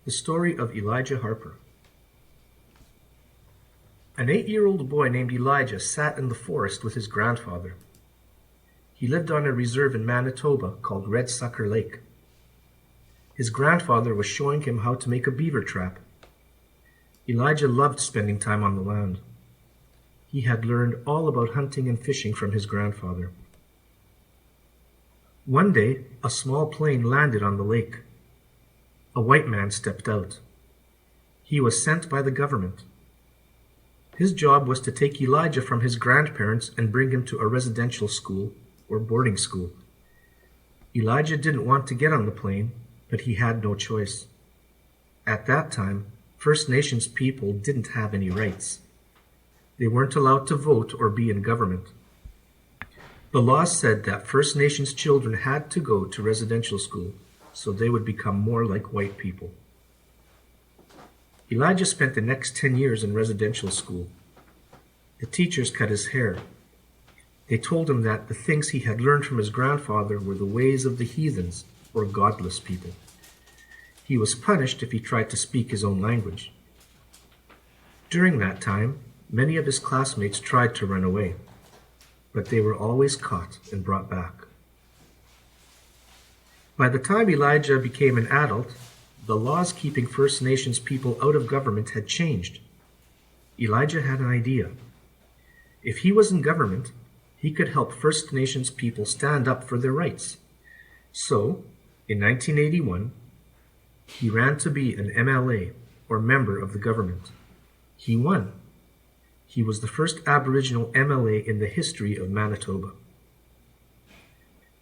The story of Elijah Harper. An 8-year-old boy named Elijah sat in the forest with his grandfather. He lived on a reserve in Manitoba called Red Sucker Lake. His grandfather was showing him how to make a beaver trap. Elijah loved spending time on the land. He had learned all about hunting and fishing from his grandfather. One day, a small plane landed on the lake. A white man stepped out. He was sent by the government. His job was to take Elijah from his grandparents and bring him to a residential school or boarding school. Elijah didn't want to get on the plane, but he had no choice. At that time, First Nations people didn't have any rights. They weren't allowed to vote or be in government. The law said that First Nations children had to go to residential school so they would become more like white people. Elijah spent the next 10 years in residential school. The teachers cut his hair. They told him that the things he had learned from his grandfather were the ways of the heathens or godless people. He was punished if he tried to speak his own language. During that time, many of his classmates tried to run away, but they were always caught and brought back. By the time Elijah became an adult, the laws keeping First Nations people out of government had changed. Elijah had an idea. If he was in government, he could help First Nations people stand up for their rights. So, in 1981, he ran to be an MLA, or member of the government. He won. He was the first Aboriginal MLA in the history of Manitoba.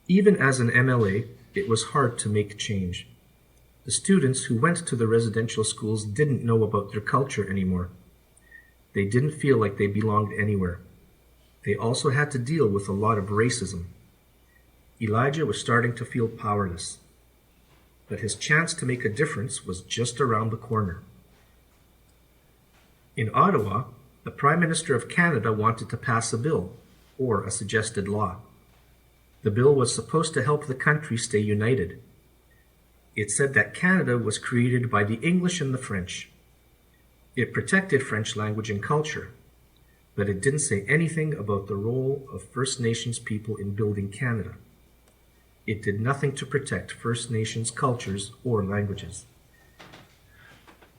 Even as an MLA, it was hard to make change. The students who went to the residential schools didn't know about their culture anymore. They didn't feel like they belonged anywhere. They also had to deal with a lot of racism. Elijah was starting to feel powerless, but his chance to make a difference was just around the corner. In Ottawa, the Prime Minister of Canada wanted to pass a bill, or a suggested law. The bill was supposed to help the country stay united. It said that Canada was created by the English and the French. It protected French language and culture, but it didn't say anything about the role of First Nations people in building Canada. It did nothing to protect First Nations cultures or languages.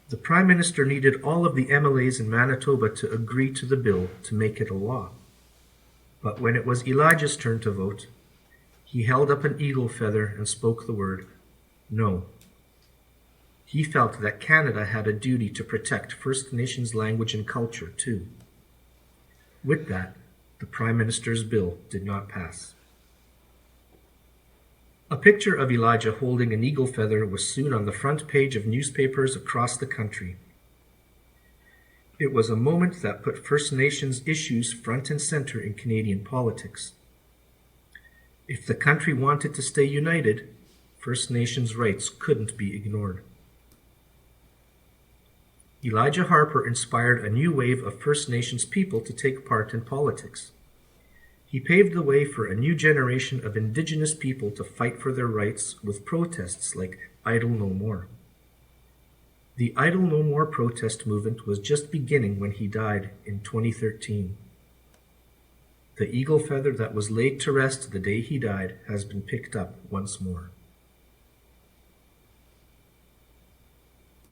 The Prime Minister needed all of the MLAs in Manitoba to agree to the bill to make it a law. But when it was Elijah's turn to vote, he held up an eagle feather and spoke the word, no. He felt that Canada had a duty to protect First Nations language and culture too. With that, the Prime Minister's bill did not pass. A picture of Elijah holding an eagle feather was soon on the front page of newspapers across the country. It was a moment that put First Nations issues front and center in Canadian politics. If the country wanted to stay united, First Nations rights couldn't be ignored. Elijah Harper inspired a new wave of First Nations people to take part in politics. He paved the way for a new generation of Indigenous people to fight for their rights with protests like Idle No More. The Idle No More protest movement was just beginning when he died in 2013. The eagle feather that was laid to rest the day he died has been picked up once more.